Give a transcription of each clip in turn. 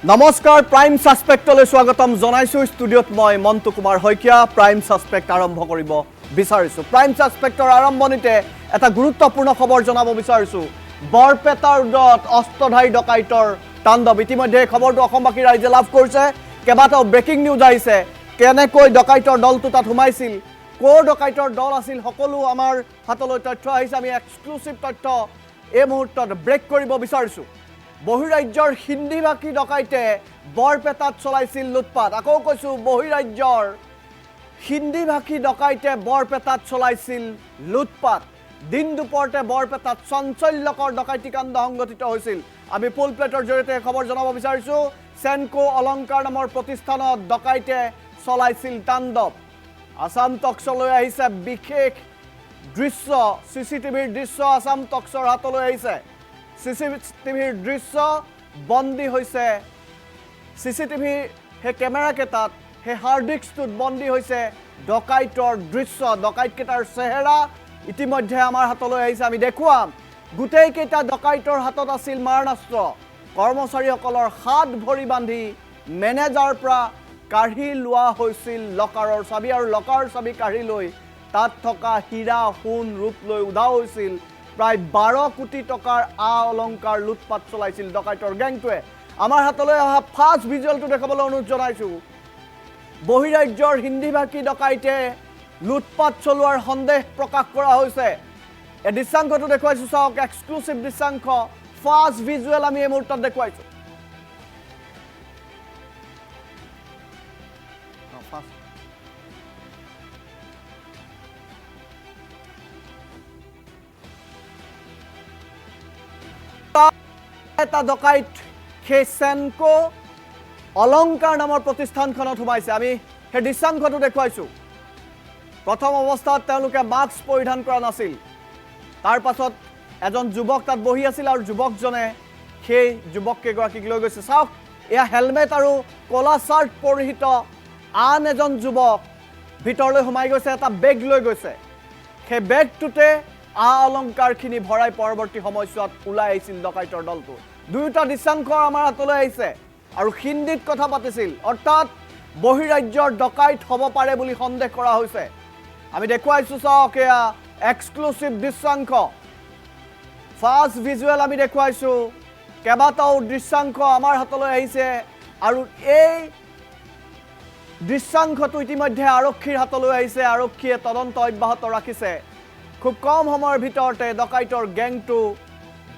নমস্কাৰ প্ৰাইম সাসপেক্টলৈ স্বাগতম জনাইছো ষ্টুডিঅত মই মন্তু কুমাৰ হৈকিয়া প্ৰাইম সাসপেক্ট আৰম্ভ কৰিব বিচাৰিছো প্ৰাইম সাসপেক্টৰ আৰম্ভণিতে এটা গুৰুত্বপূৰ্ণ খবৰ জনাব বিচাৰিছো বৰপেটাৰ উদত অস্ত্ৰধাৰী ডকাইতৰ তাণ্ডৱ ইতিমধ্যে খবৰটো অসমবাসী ৰাইজে লাভ কৰিছে কেবাটাও ব্ৰেকিং নিউজ আহিছে কেনেকৈ ডকাইতৰ দলটো তাত সোমাইছিল কোৰ ডকাইতৰ দল আছিল সকলো আমাৰ হাতলৈ তথ্য আহিছে আমি এক্সক্লুসিভ তথ্য এই মুহূৰ্তত ব্ৰেক কৰিব বিচাৰিছো বহিৰাজ্যৰ হিন্দীভাষী ডকাইতে বৰপেটাত চলাইছিল লুটপাট আকৌ কৈছো বহিৰাজ্যৰ হিন্দীভাষী ডকাইতে বৰপেটাত চলাইছিল লুটপাট দিন দুপৰতে বৰপেটাত চঞ্চল্যকৰ ডকাইতি কাণ্ড সংঘটিত হৈছিল আমি ফুল প্লেটৰ জৰিয়তে খবৰ জনাব বিচাৰিছো সেনকো অলংকাৰ নামৰ প্ৰতিষ্ঠানত ডকাইতে চলাইছিল তাণ্ডৱ আসাম টক্সলৈ আহিছে বিশেষ দৃশ্য সিসিটিভিৰ দৃশ্য আসাম টক্সৰ হাতলৈ আহিছে সিসিটিভিৰ দৃশ্য বন্দী হৈছে সিসিটিভি হে কেমেৰা কেটাত হে হাৰ্ড ডিস্কটোত বন্দী হৈছে ডকাইতৰ দৃশ্য ডকাইত কেটাৰ চেহেৰা ইতিমধ্যে আমাৰ হাতলৈ আহিছে আমি দেখুৱাম গুটেই কেটা ডকাইতৰ হাতত আছিল মাৰণাস্ত্ৰ কৰ্মচাৰীসকলৰ হাত ভৰি বান্ধি মেনেজাৰ পৰা কাঢ়ি লোৱা হৈছিল লকাৰৰ চাবি আৰু লকাৰ চাবি কাঢ়ি লৈ তাত থকা হীৰা সোণ ৰূপ লৈ উধাও হৈছিল প্ৰায় 12 কোটি টকাৰ অলংকাৰ লুটপাট চলাইছিল ডকাইতৰ গ্যাংটোৱে আমাৰ হাতলৈ অহা ফাৰ্ষ্ট ভিজুৱেলটো দেখাবলৈ অনুৰোধ জনাইছো বহিৰাজ্যৰ হিন্দীভাষী ডকাইতে লুটপাট চলোৱাৰ সন্দেহ প্ৰকাশ কৰা হৈছে এই দৃশ্যাংশটো দেখুৱাইছো চাওক এক্সক্লুসিভ দৃশ্যাংশ ফাৰ্ষ্ট ভিজুৱেল আমি এই মুহূৰ্তত দেখুৱাইছো এটা ডকাইত সেনকো অলংকাৰ নামৰ প্ৰতিষ্ঠানখনত সোমাইছে আমি সেই দৃশ্যাংশটো দেখুৱাইছো প্ৰথম অৱস্থাত তেওঁলোকে মাস্ক পৰিধান কৰা নাছিল তাৰ পাছত এজন যুৱক তাত বহি আছিল আৰু যুৱকজনে সেই যুৱক কেগৰাকীক লৈ গৈছে চাওক এয়া হেলমেট আৰু কলা শাৰ্ট পৰিহিত আন এজন যুৱক ভিতৰলৈ সোমাই গৈছে এটা বেগ লৈ গৈছে সেই বেগটোতে অলংকাৰখিনি ভৰাই পৰৱৰ্তী সময়ছোৱাত ওলাই আহিছিল ডকাইতৰ দলটো দুয়োটা দৃশ্যাংশ আমাৰ হাতলৈ আহিছে আৰু হিন্দীত কথা পাতিছিল অৰ্থাৎ বহিৰাজ্যৰ ডকাইত হ'ব পাৰে বুলি সন্দেহ কৰা হৈছে আমি দেখুৱাইছো চাওক এয়া এক্সক্লুসিভ দৃশ্যাংশ ফাৰ্ষ্ট ভিজুৱেল আমি দেখুৱাইছো কেবাটাও দৃশ্যাংশ আমাৰ হাতলৈ আহিছে আৰু এই দৃশ্যাংশটো ইতিমধ্যে আৰক্ষীৰ হাতলৈ আহিছে আৰক্ষীয়ে তদন্ত অব্যাহত ৰাখিছে খুব কম সময়ৰ ভিতৰতে ডকাইতৰ গ্যাংটো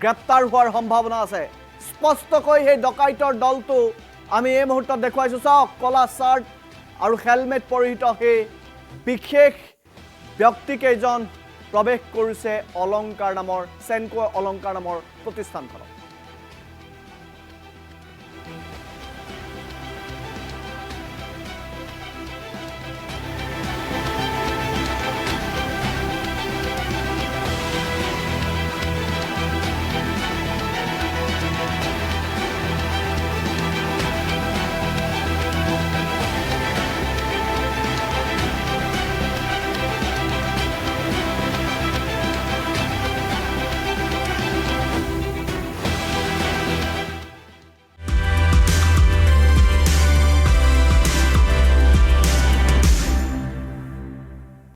গ্ৰেপ্তাৰ হোৱাৰ সম্ভাৱনা আছে স্পষ্টকৈ সেই ডকাইতৰ দলটো আমি এই মুহূৰ্তত দেখুৱাইছো চাওক কলা শাৰ্ট আৰু হেলমেট পৰিহিত সেই বিশেষ ব্যক্তিকেইজন প্ৰৱেশ কৰিছে অলংকাৰ নামৰ সেনকো অলংকাৰ নামৰ প্ৰতিষ্ঠানখনত